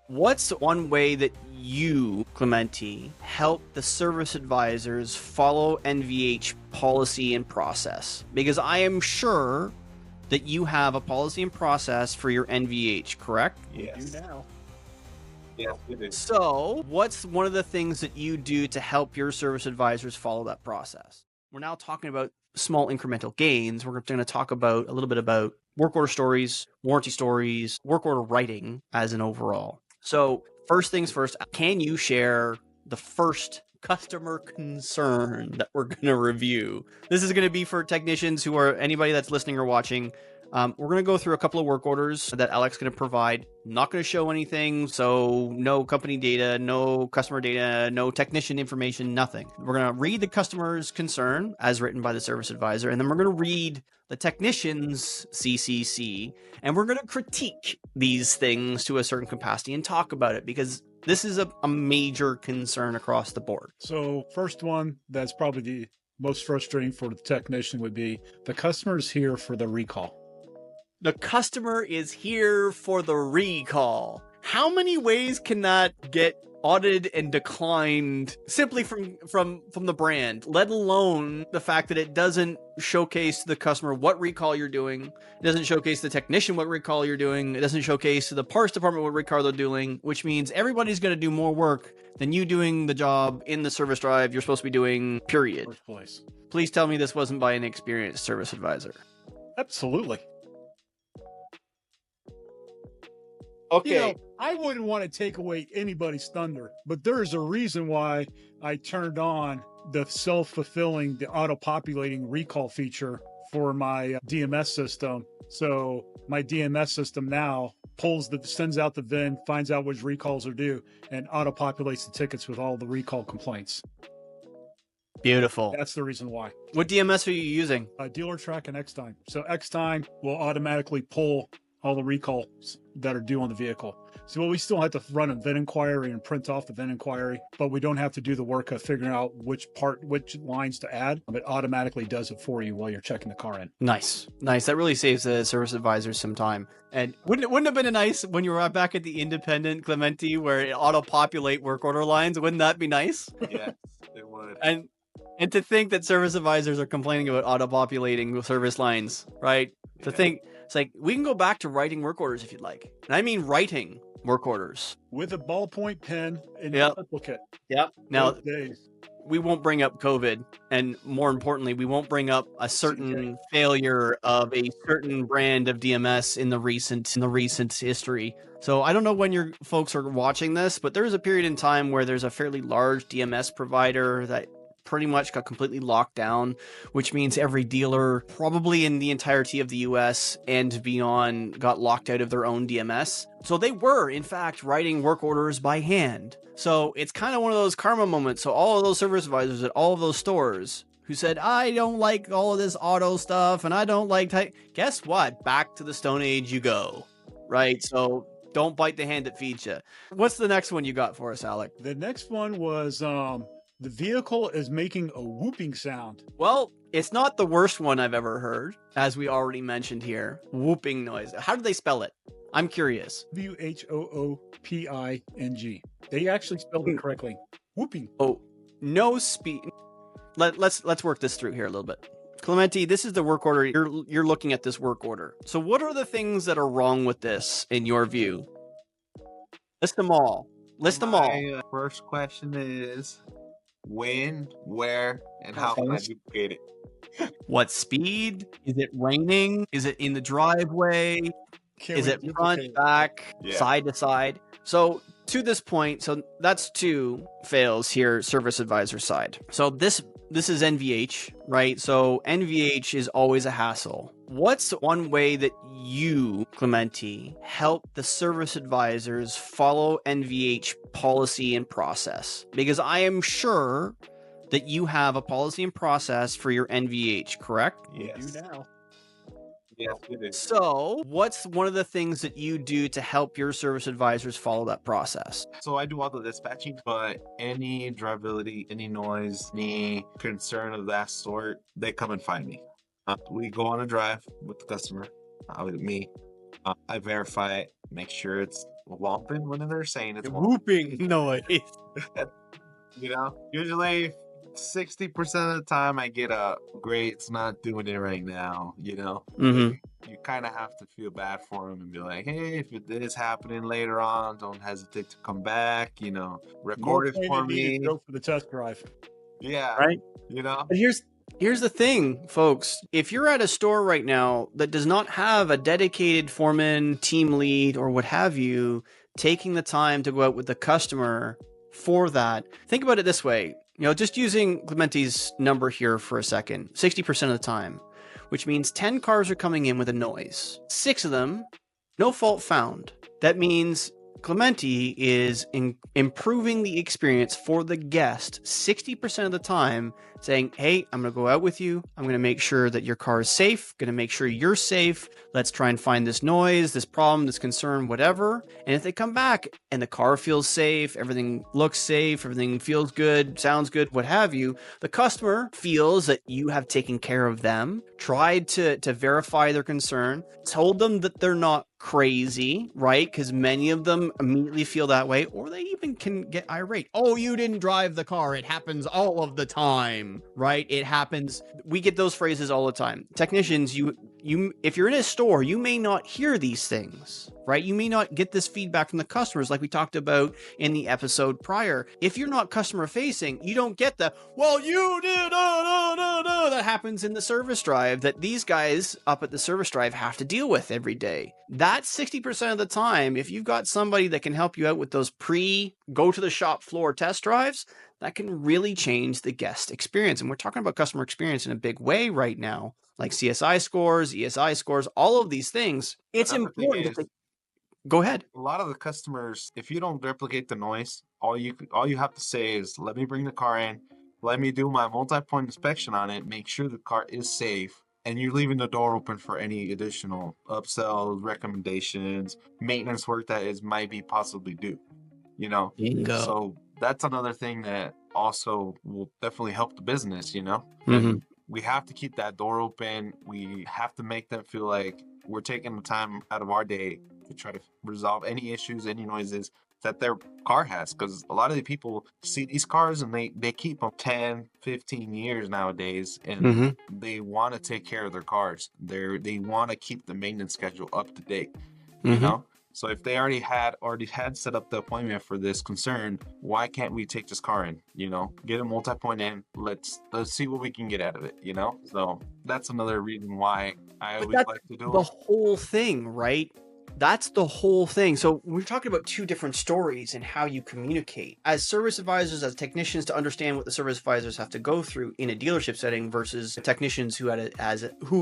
What's one way that you, Clemente, help the service advisors follow NVH policy and process? Because I am sure that you have a policy and process for your NVH, correct? Yes. We do now. Yes, we do. So what's one of the things that you do to help your service advisors follow that process? We're now talking about small incremental gains. We're going to talk about a little bit about work order stories, warranty stories, work order writing as an overall. So first things first, can you share the first customer concern that we're going to review? This is going to be for technicians who are anybody that's listening or watching. We're going to go through a couple of work orders that Alec's going to provide. Not going to show anything, so no company data, no customer data, no technician information, nothing. We're going to read the customer's concern as written by the service advisor, and then we're going to read the technician's CCC, and we're going to critique these things to a certain capacity and talk about it, because this is a major concern across the board. So first one that's probably the most frustrating for the technician would be the customer is here for the recall. The customer is here for the recall. How many ways can that get audited and declined simply from the brand, let alone the fact that it doesn't showcase to the customer what recall you're doing, it doesn't showcase the technician what recall you're doing, it doesn't showcase to the parts department what recall they're doing, which means everybody's going to do more work than you doing the job in the service drive you're supposed to be doing, period. First place. Please tell me this wasn't by an experienced service advisor. Absolutely. Okay. You know, I wouldn't want to take away anybody's thunder, but there's a reason why I turned on the self-fulfilling, the auto-populating recall feature for my DMS system. So my DMS system now sends out the VIN, finds out which recalls are due, and auto-populates the tickets with all the recall complaints. Beautiful. That's the reason why. What DMS are you using? Dealer Track and Xtime. So Xtime will automatically pull all the recalls that are due on the vehicle. So we still have to run a VIN inquiry and print off the VIN inquiry, but we don't have to do the work of figuring out which lines to add. It automatically does it for you while you're checking the car in. Nice. That really saves the service advisors some time. And wouldn't it have been nice when you were back at the independent Clemente where it auto-populate work order lines? Wouldn't that be nice? Yes, it would. And to think that service advisors are complaining about auto-populating service lines, right? Yeah. To think, it's like, we can go back to writing work orders if you'd like. And I mean writing work orders. With a ballpoint pen and Yep. duplicate. Yep. Now, Those days. we won't bring up COVID, and more importantly, we won't bring up a certain failure of a certain brand of DMS in the recent history. So I don't know when your folks are watching this, but there is a period in time where there's a fairly large DMS provider that pretty much got completely locked down, which means every dealer probably in the entirety of the US and beyond got locked out of their own DMS. So they were, in fact, writing work orders by hand. So it's kind of one of those karma moments. So all of those service advisors at all of those stores who said, I don't like all of this auto stuff and I don't like guess what? Back to the Stone Age you go, right? So don't bite the hand that feeds you. What's the next one you got for us, Alec? The next one was the vehicle is making a whooping sound. Well, it's not the worst one I've ever heard, as we already mentioned here. Whooping noise. How do they spell it? I'm curious. WHOOPING. They actually spelled it correctly. Whooping. Oh, no speed. Let's work this through here a little bit. Clemente, this is the work order. You're looking at this work order. So what are the things that are wrong with this in your view? List them all. My first question is when, where, and how can I duplicate it? What speed? Is it raining? Is it in the driveway? Is it front, back, side to side? So to this point, so that's 2 fails here, service advisor side. So this is NVH, right? So NVH is always a hassle. What's one way that you, Clemente, help the service advisors follow NVH policy and process? Because I am sure that you have a policy and process for your NVH, correct? Yes. We do now. Yes, we do. So what's one of the things that you do to help your service advisors follow that process? So I do all the dispatching, but any drivability, any noise, any concern of that sort, they come and find me. We go on a drive with the customer, with me. I verify it, make sure it's whomping when they're saying it's Whooping noise. Usually 60% of the time I get a great, it's not doing it right now, Mhm. You kind of have to feel bad for them and be like, hey, if it is happening later on, don't hesitate to come back, record it for me. Go for the test drive. Yeah. Right? Know? But here's the thing, folks. If you're at a store right now that does not have a dedicated foreman, team lead, or what have you, taking the time to go out with the customer for that, think about it this way. Just using Clemente's number here for a second, 60% of the time, which means 10 cars are coming in with a noise. 6 of them, no fault found. That means Clemente is improving the experience for the guest 60% of the time, saying, hey, I'm going to go out with you. I'm going to make sure that your car is safe, going to make sure you're safe. Let's try and find this noise, this problem, this concern, whatever. And if they come back and the car feels safe, everything looks safe, everything feels good, sounds good, what have you, the customer feels that you have taken care of them, tried to verify their concern, told them that they're not crazy, right? Because many of them immediately feel that way, or they even can get irate. Oh, you didn't drive the car. It happens all of the time, right? It happens. We get those phrases all the time. Technicians, you if you're in a store, you may not hear these things, right? You may not get this feedback from the customers like we talked about in the episode prior. If you're not customer facing, you don't get the, well, you did, that happens in the service drive that these guys up at the service drive have to deal with every day. That's 60% of the time. If you've got somebody that can help you out with those go to the shop floor test drives, that can really change the guest experience. And we're talking about customer experience in a big way right now, like CSI scores, ESI scores, all of these things. It's important. Go ahead. A lot of the customers, if you don't replicate the noise, all you have to say is, let me bring the car in, let me do my multi-point inspection on it, make sure the car is safe, and you're leaving the door open for any additional upsells, recommendations, maintenance work that might be possibly due. Bingo. So that's another thing that also will definitely help the business. Mm-hmm. We have to keep that door open. We have to make them feel like we're taking the time out of our day to try to resolve any issues, any noises that their car has. Because a lot of the people see these cars and they keep them 10, 15 years nowadays, and they want to take care of their cars. They want to keep the maintenance schedule up to date, you know? So if they already had set up the appointment for this concern, why can't we take this car in? Get a multi-point in. Let's see what we can get out of it. So that's another reason why I always like to do the whole thing, right? That's the whole thing. So we're talking about two different stories and how you communicate as service advisors, as technicians, to understand what the service advisors have to go through in a dealership setting versus technicians who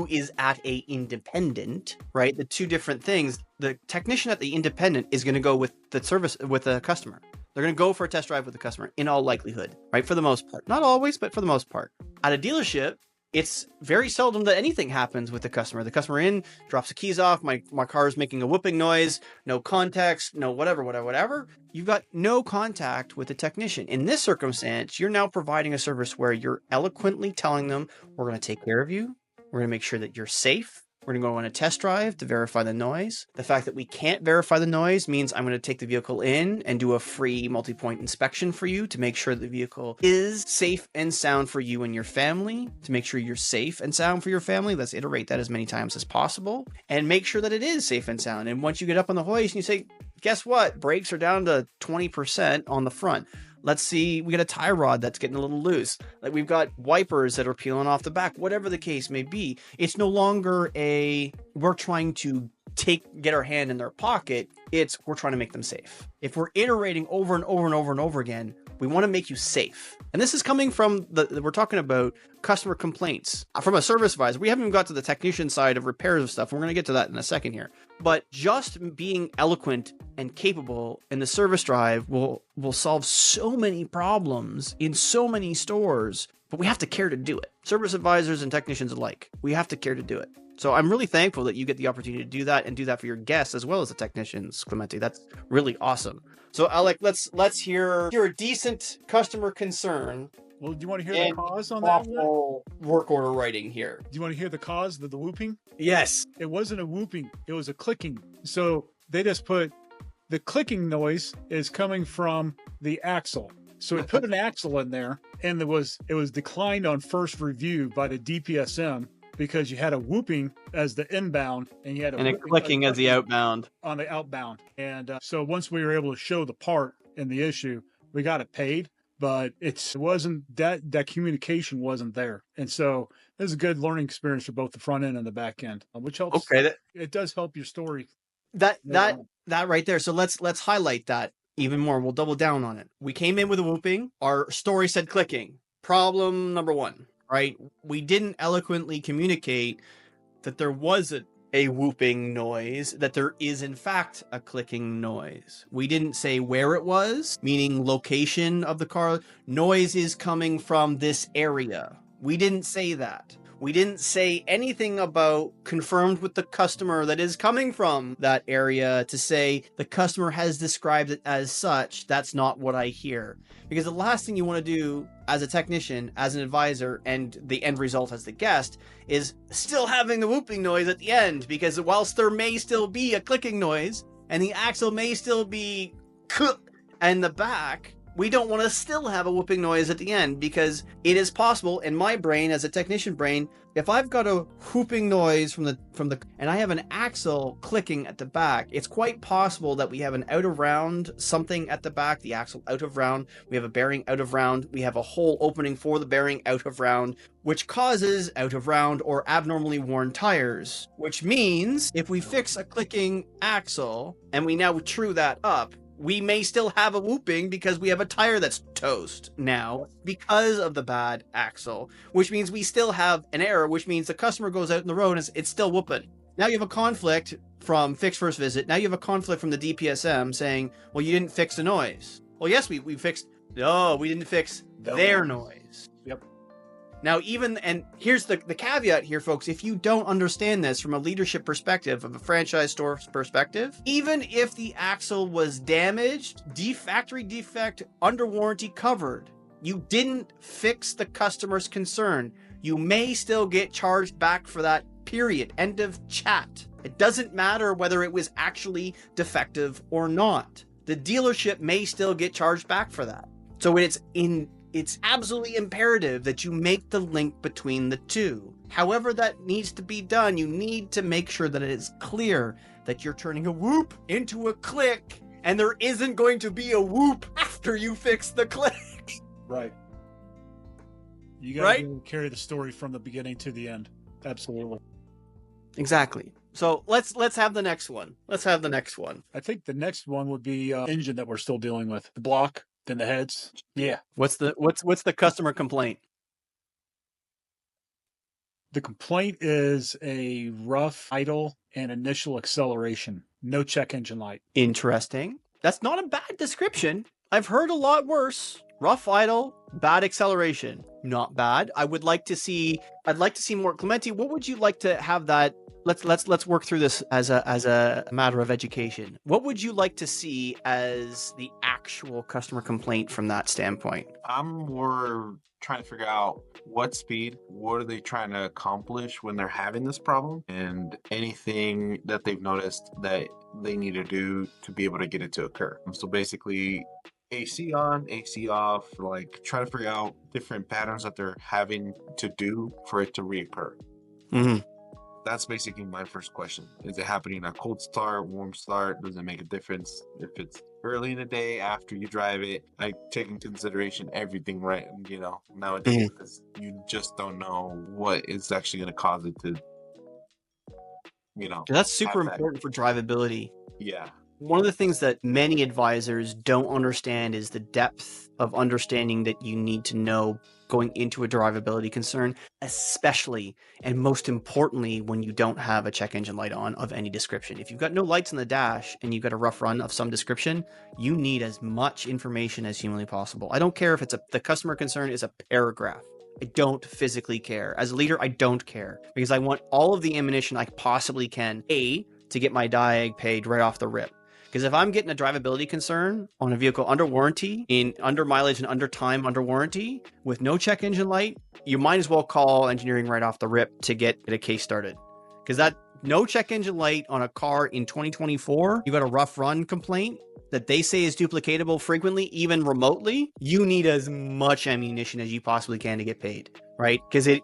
is at a independent, right? The two different things. The technician at the independent is going to go with the customer. They're going to go for a test drive with the customer in all likelihood, right? For the most part, not always, but for the most part. At a dealership, it's very seldom that anything happens with the customer. The customer drops the keys off. My car is making a whooping noise. No context. No whatever. You've got no contact with the technician. In this circumstance, you're now providing a service where you're eloquently telling them, we're going to take care of you. We're going to make sure that you're safe. We're going to go on a test drive to verify the noise. The fact that we can't verify the noise means I'm going to take the vehicle in and do a free multi-point inspection for you to make sure the vehicle is safe and sound for you and your family, to make sure you're safe and sound for your family. Let's iterate that as many times as possible and make sure that it is safe and sound. And once you get up on the hoist and you say, guess what? Brakes are down to 20% on the front. Let's see, we got a tie rod that's getting a little loose. Like we've got wipers that are peeling off the back, whatever the case may be. It's no longer we're trying to get our hand in their pocket. It's we're trying to make them safe. If we're iterating over and over and over and over again, we want to make you safe. And this is coming from we're talking about customer complaints from a service advisor. We haven't even got to the technician side of repairs of stuff. We're going to get to that in a second here. But just being eloquent and capable in the service drive will solve so many problems in so many stores, but we have to care to do it. Service advisors and technicians alike, we have to care to do it. So I'm really thankful that you get the opportunity to do that and do that for your guests as well as the technicians, Clemente. That's really awesome. So Alec, let's hear a decent customer concern. Well, do you want to hear the cause on that one? Work order writing here. Do you want to hear the cause of the whooping? Yes. It wasn't a whooping. It was a clicking. So they the clicking noise is coming from the axle. So we put an axle in there, and it was declined on first review by the DPSM because you had a whooping as the inbound, and you had a clicking as the outbound on the outbound. And so once we were able to show the part and the issue, we got it paid, but it wasn't that communication wasn't there. And so this is a good learning experience for both the front end and the back end, which helps. Okay, it does help your story. That right there. So let's highlight that even more. We'll double down on it. We came in with a whooping. Our story said clicking. Problem number one, right? We didn't eloquently communicate that there was a whooping noise, that there is in fact a clicking noise. We didn't say where it was, meaning location of the car. Noise is coming from this area. We didn't say that. We didn't say anything about confirmed with the customer that is coming from that area to say the customer has described it as such. That's not what I hear. Because the last thing you want to do as a technician, as an advisor, and the end result as the guest is still having the whooping noise at the end. Because whilst there may still be a clicking noise and the axle may still be and the back, we don't want to still have a whooping noise at the end, because it is possible in my brain as a technician brain, if I've got a whooping noise from the and I have an axle clicking at the back, it's quite possible that we have an out of round something at the back, the axle out of round, we have a bearing out of round, we have a hole opening for the bearing out of round, which causes out of round or abnormally worn tires, which means if we fix a clicking axle and we now true that up, we may still have a whooping because we have a tire that's toast now because of the bad axle, which means we still have an error, which means the customer goes out in the road and it's still whooping. Now you have a conflict from fix first visit. Now you have a conflict from the DPSM saying, well, you didn't fix the noise. Well, yes, we fixed. No, we didn't fix their noise. Yep. Now, and here's the caveat here, folks. If you don't understand this from a leadership perspective, of a franchise store perspective, even if the axle was damaged, factory defect, under warranty covered, you didn't fix the customer's concern, you may still get charged back for that, period. End of chat. It doesn't matter whether it was actually defective or not. The dealership may still get charged back for that. So it's absolutely imperative that you make the link between the two. However that needs to be done, you need to make sure that it is clear that you're turning a whoop into a click, and there isn't going to be a whoop after you fix the click. Right. You got to carry the story from the beginning to the end. Absolutely. Exactly. So let's have the next one. Let's have the next one. I think the next one would be engine that we're still dealing with. The block. Then the heads. Yeah. What's the customer complaint? The complaint is a rough idle and initial acceleration. No check engine light. Interesting. That's not a bad description. I've heard a lot worse. Rough idle, bad acceleration. Not bad. I'd like to see more. Clemente, what would you like to have that? Let's work through this as a matter of education. What would you like to see as the actual customer complaint from that standpoint? I'm more trying to figure out what speed, what are they trying to accomplish when they're having this problem, and anything that they've noticed that they need to do to be able to get it to occur. So basically, AC on, AC off, like try to figure out different patterns that they're having to do for it to reoccur. Mm-hmm. That's basically my first question. Is it happening a cold start, warm start? Does it make a difference if it's early in the day after you drive it? I take into consideration everything, right? Nowadays, because you just don't know what is actually going to cause it to, That's super important for drivability. Yeah. One of the things that many advisors don't understand is the depth of understanding that you need to know going into a drivability concern, especially and most importantly when you don't have a check engine light on of any description. If you've got no lights in the dash and you've got a rough run of some description, you need as much information as humanly possible. I don't care if the customer concern is a paragraph. I don't physically care. As a leader, I don't care because I want all of the ammunition I possibly can, to get my diag paid right off the rip. Because if I'm getting a drivability concern on a vehicle under warranty, under mileage and under time under warranty, with no check engine light, you might as well call engineering right off the rip to get a case started. Because no check engine light on a car in 2024, you got a rough run complaint that they say is duplicatable frequently, even remotely, you need as much ammunition as you possibly can to get paid, right? Because it's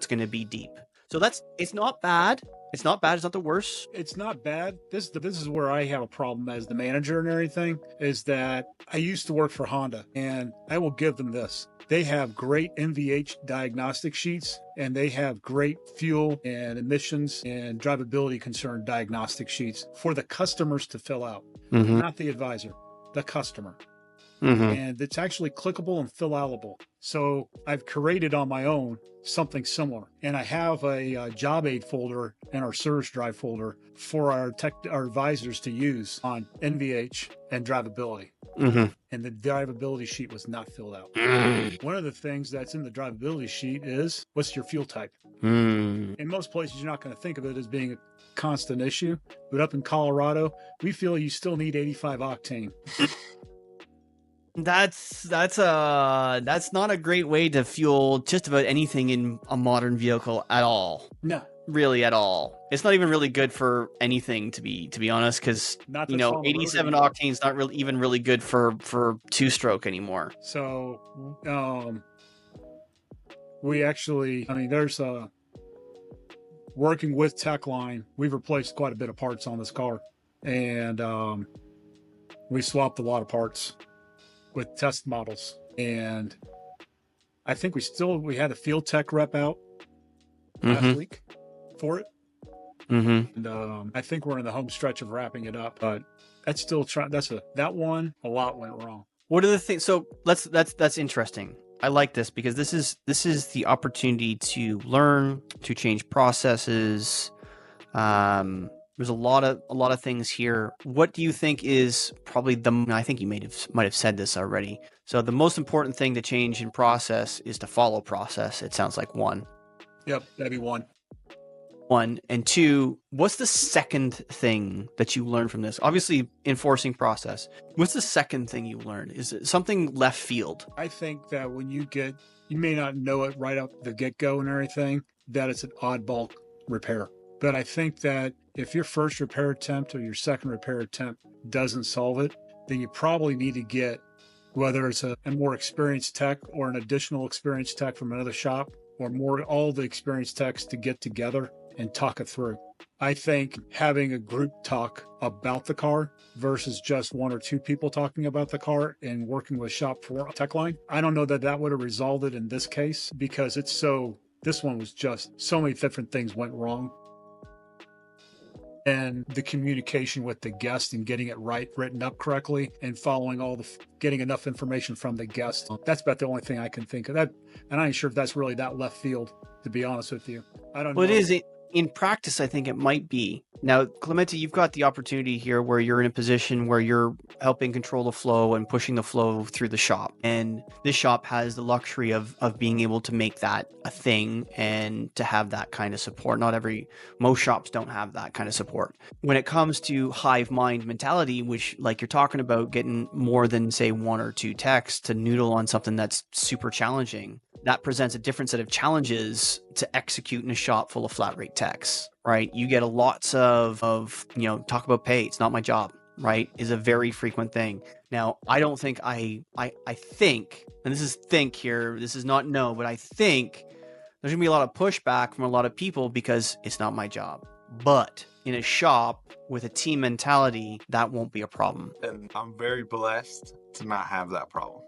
going to be deep. So it's not bad. It's not bad. It's not the worst. It's not bad. This is where I have a problem as the manager and everything, is that I used to work for Honda, and I will give them this. They have great NVH diagnostic sheets, and they have great fuel and emissions and drivability concern diagnostic sheets for the customers to fill out, not the advisor, the customer. And it's actually clickable and fill outable. So I've created on my own something similar. And I have a job aid folder in our service drive folder for our advisors to use on NVH and drivability. And the drivability sheet was not filled out. One of the things that's in the drivability sheet is, what's your fuel type? In most places, you're not going to think of it as being a constant issue. But up in Colorado, we feel you still need 85 octane. That's not a great way to fuel just about anything in a modern vehicle at all. No, really at all. It's not even really good for anything, to be honest, because 87 octane's not really even really good for two-stroke anymore. So we actually, there's working with Techline, we've replaced quite a bit of parts on this car, and we swapped a lot of parts with test models, and I think we had a field tech rep out last week for it. And I think we're in the home stretch of wrapping it up, but that's still that one, a lot went wrong. What are the things? So that's interesting. I like this because this is the opportunity to learn, to change processes. There's a lot of things here. What do you think is probably I think you might have said this already. So the most important thing to change in process is to follow process. It sounds like one. Yep, that'd be one. One. And two, what's the second thing that you learned from this? Obviously, enforcing process. What's the second thing you learned? Is it something left field? I think that when you may not know it right up the get-go and everything, that it's an oddball repair. But I think that if your first repair attempt or your second repair attempt doesn't solve it, then you probably need to get, whether it's a more experienced tech or an additional experienced tech from another shop, or all the experienced techs to get together and talk it through. I think having a group talk about the car versus just one or two people talking about the car and working with shop for Techline, I don't know that would have resolved it in this case, because this one was just so many different things went wrong. And the communication with the guest and getting it right, written up correctly, and following getting enough information from the guest. That's about the only thing I can think of. That, and I ain't sure if that's really that left field, to be honest with you. I don't know. Well, it is. In practice, I think it might be. Now, Clemente, you've got the opportunity here where you're in a position where you're helping control the flow and pushing the flow through the shop. And this shop has the luxury of being able to make that a thing and to have that kind of support. Most shops don't have that kind of support. When it comes to hive mind mentality, which, like you're talking about, getting more than, say, one or two techs to noodle on something that's super challenging, that presents a different set of challenges to execute in a shop full of flat rate techs, right? You get lots of talk about pay. It's not my job, right? Is a very frequent thing. Now, I don't think I think, and this is think here, this is not no, but I think there's gonna be a lot of pushback from a lot of people because it's not my job. But in a shop with a team mentality, that won't be a problem. And I'm very blessed to not have that problem.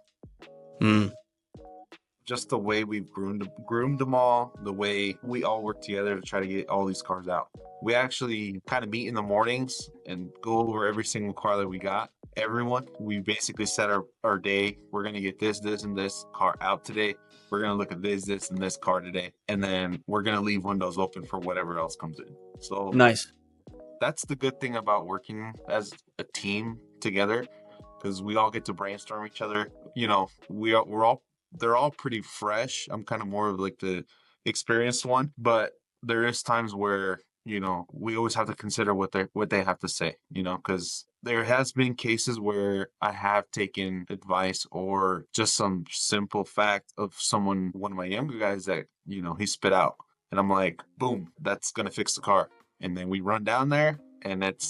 Just the way we've groomed them all, the way we all work together to try to get all these cars out. We actually kind of meet in the mornings and go over every single car that we got. Everyone, we basically set our day. We're going to get this, and this car out today. We're going to look at this, and this car today. And then we're going to leave windows open for whatever else comes in. So nice. That's the good thing about working as a team together, because we all get to brainstorm each other. They're all pretty fresh. I'm kind of more of like the experienced one, but there is times where, we always have to consider what they have to say, because there has been cases where I have taken advice or just some simple fact of one of my younger guys that, he spit out, and I'm like, boom, that's going to fix the car. and then we run down there and it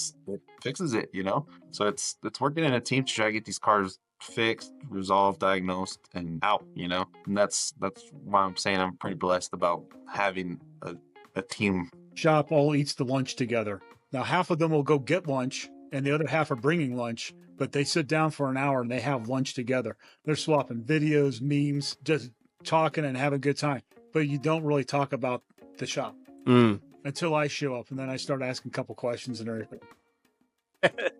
fixes it, you know? So it's working in a team to try to get these cars fixed, resolved, diagnosed, and out, you know? And that's why I'm saying I'm pretty blessed about having a team. Shop all eats the lunch together. Now, half of them will go get lunch and the other half are bringing lunch, but they sit down for an hour and they have lunch together. They're swapping videos, memes, just talking and having a good time. But you don't really talk about the shop until I show up, and then I start asking a couple questions and everything.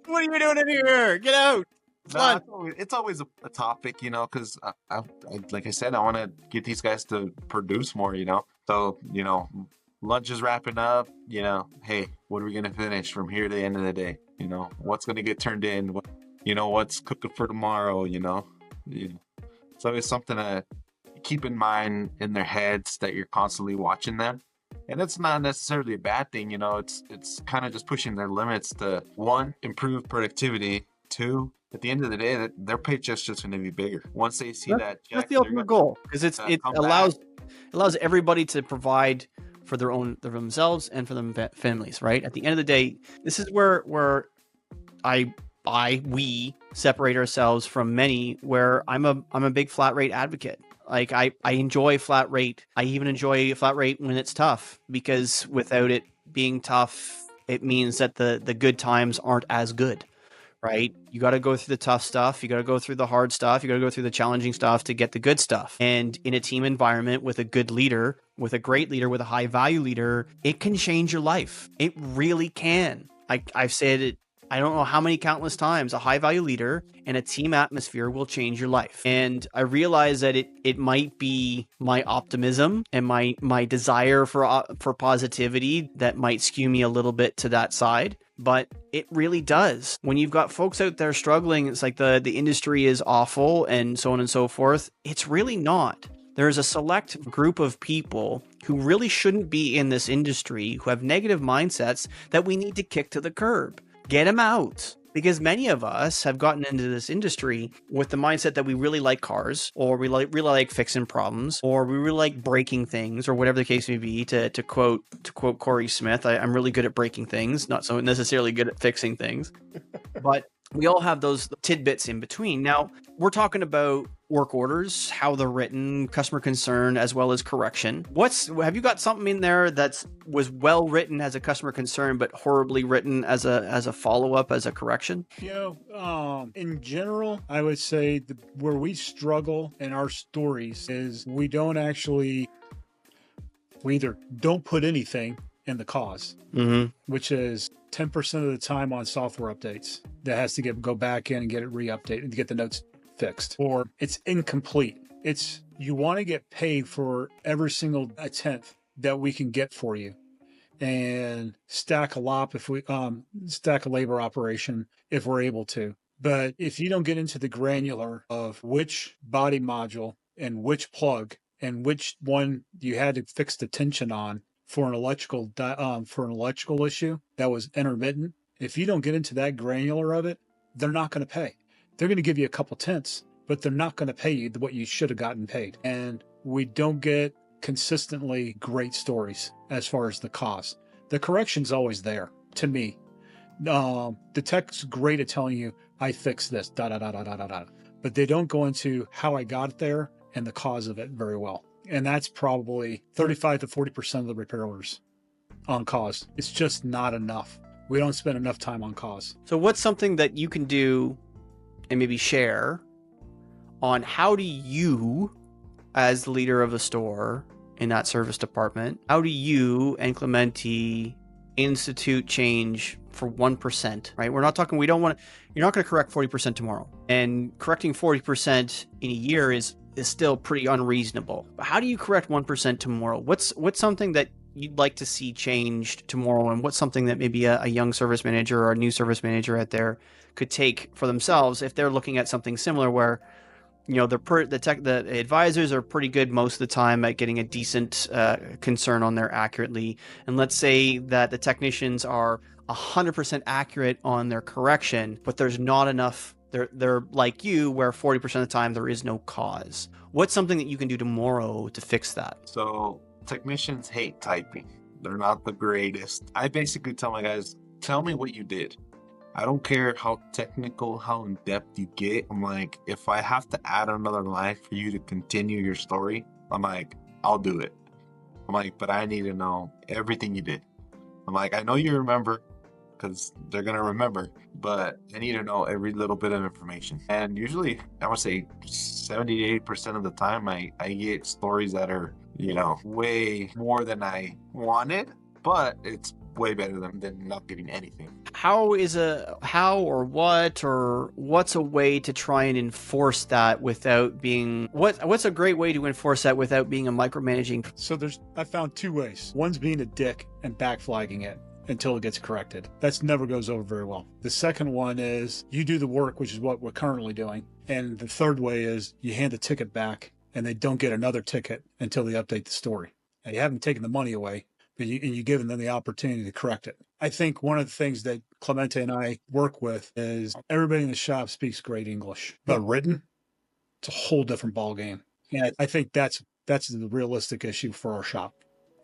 What are you doing in here? Get out. It's always a topic, you know, because I like I said, I want to get these guys to produce more, you know. So, you know, lunch is wrapping up, you know, hey, what are we going to finish from here to the end of the day? You know, what's going to get turned in? You know, what's cooking for tomorrow, you know? So it's something to keep in mind in their heads that you're constantly watching them. And it's not necessarily a bad thing, you know, it's kind of just pushing their limits to, one, improve productivity, two, at the end of the day, that their paycheck's just going to be bigger. Once they see that check, that's the ultimate goal, because it allows everybody to provide for themselves and for their families, right? At the end of the day, this is where we separate ourselves from many, where I'm a big flat rate advocate. Like I enjoy flat rate. I even enjoy flat rate when it's tough, because without it being tough, it means that the good times aren't as good, right? You got to go through the tough stuff. You got to go through the hard stuff. You got to go through the challenging stuff to get the good stuff. And in a team environment with a good leader, with a great leader, with a high value leader, it can change your life. It really can. I've said it, I don't know how many countless times, a high value leader and a team atmosphere will change your life. And I realize that it might be my optimism and my desire for positivity that might skew me a little bit to that side, but it really does. When you've got folks out there struggling, it's like the industry is awful and so on and so forth. It's really not. There's a select group of people who really shouldn't be in this industry, who have negative mindsets that we need to kick to the curb. Get them out. Because many of us have gotten into this industry with the mindset that we really like cars, or we really like fixing problems, or we really like breaking things, or whatever the case may be. To quote Corey Smith, I'm really good at breaking things, not so necessarily good at fixing things. But we all have those tidbits in between. Now, we're talking about work orders, how they're written, customer concern, as well as correction. Have you got something in there that was well written as a customer concern, but horribly written as a follow-up, as a correction? You know, in general, I would say where we struggle in our stories is we either don't put anything in the cause, which is 10% of the time on software updates that has to go back in and get it re-updated and get the notes fixed, or it's incomplete. You want to get paid for every single tenth that we can get for you, and stack a labor operation if we're able to. But if you don't get into the granular of which body module and which plug and which one you had to fix the tension on for an electrical issue that was intermittent, if you don't get into that granular of it, they're not going to pay. They're going to give you a couple tenths, but they're not going to pay you what you should have gotten paid. And we don't get consistently great stories as far as the cost. The correction's always there to me. The tech's great at telling you, I fixed this, but they don't go into how I got there and the cause of it very well. And that's probably 35 to 40% of the repair orders on cause. It's just not enough. We don't spend enough time on cause. So what's something that you can do and maybe share on how do you, as the leader of a store in that service department, how do you and Clemente institute change for 1%, right? We're not talking, you're not going to correct 40% tomorrow. And correcting 40% in a year is still pretty unreasonable. But how do you correct 1% tomorrow? What's something that you'd like to see changed tomorrow, and what's something that maybe a young service manager or a new service manager out there could take for themselves if they're looking at something similar where, you know, the advisors are pretty good most of the time at getting a decent concern on there accurately. And let's say that the technicians are 100% accurate on their correction, but there's not enough. They're like you, where 40% of the time there is no cause. What's something that you can do tomorrow to fix that? So technicians hate typing. They're not the greatest. I basically tell my guys, tell me what you did. I don't care how technical, how in depth you get. I'm like, if I have to add another line for you to continue your story, I'm like, I'll do it. I'm like, but I need to know everything you did. I'm like, I know you remember, because they're going to remember, but I need to know every little bit of information. And usually, I would say 70 to 80% of the time, I get stories that are, you know, way more than I wanted, but it's way better than not getting anything. What's a way to try and enforce that without being, what's a great way to enforce that without being a micromanaging? So I found two ways. One's being a dick and backflagging it until it gets corrected. That's never goes over very well. The second one is you do the work, which is what we're currently doing. And the third way is you hand the ticket back and they don't get another ticket until they update the story. And you haven't taken the money away, but you give them the opportunity to correct it. I think one of the things that Clemente and I work with is everybody in the shop speaks great English, but written, it's a whole different ballgame. And I think that's the realistic issue for our shop.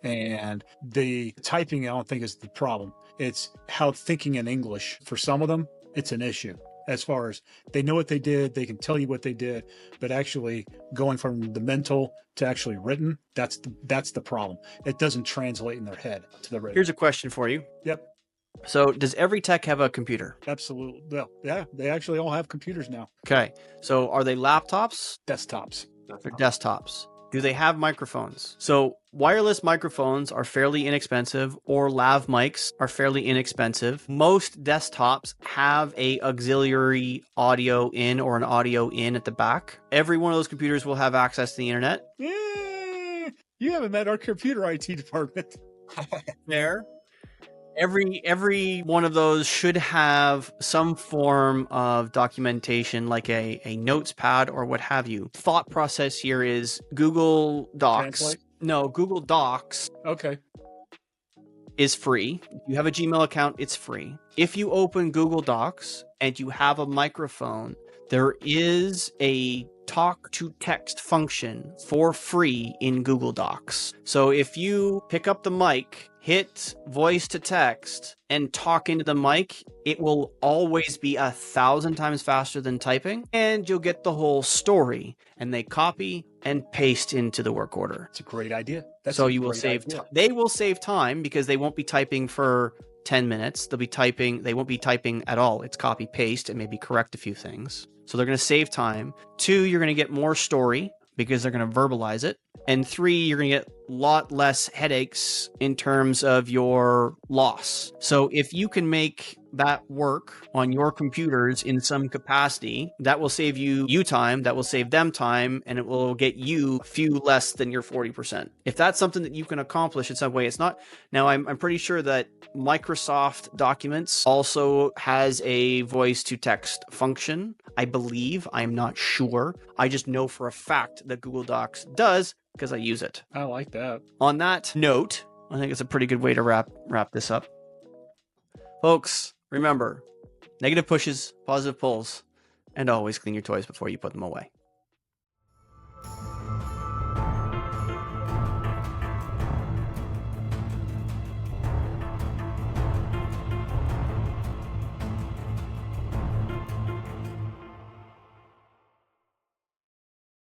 And the typing, I don't think is the problem. It's how thinking in English, for some of them, it's an issue. As far as they know what they did, they can tell you what they did, but actually going from the mental to actually written, that's the problem. It doesn't translate in their head to the written. Here's a question for you. Yep. So does every tech have a computer? Absolutely. Well, yeah, they actually all have computers now. Okay. So are they laptops? Desktops. They're desktops. Do they have microphones? So wireless microphones are fairly inexpensive, or lav mics are fairly inexpensive. Most desktops have a auxiliary audio in or an audio in at the back. Every one of those computers will have access to the internet. You haven't met our computer IT department. There. Every one of those should have some form of documentation, like a notes pad or what have you. Thought process here is Google Docs. Translate? No, Google Docs Okay. is free. If you have a Gmail account, it's free. If you open Google Docs and you have a microphone, there is a talk to text function for free in Google Docs. So if you pick up the mic, hit voice to text, and talk into the mic, it will always be 1,000 times faster than typing, and you'll get the whole story. And they copy and paste into the work order. It's a great idea. So you will save they will save time because they won't be typing for 10 minutes. They won't be typing at all. It's copy paste and maybe correct a few things. So they're going to save time. 2, you're going to get more story because they're going to verbalize it. And 3, you're going to get a lot less headaches in terms of your loss. So if you can make that work on your computers in some capacity, that will save you time, that will save them time, and it will get you a few less than your 40%. If that's something that you can accomplish in some way, it's not. Now, I'm pretty sure that Microsoft Documents also has a voice to text function. I believe. I'm not sure. I just know for a fact that Google Docs does because I use it. I like that. On that note, I think it's a pretty good way to wrap this up. Folks, remember, negative pushes, positive pulls, and always clean your toys before you put them away.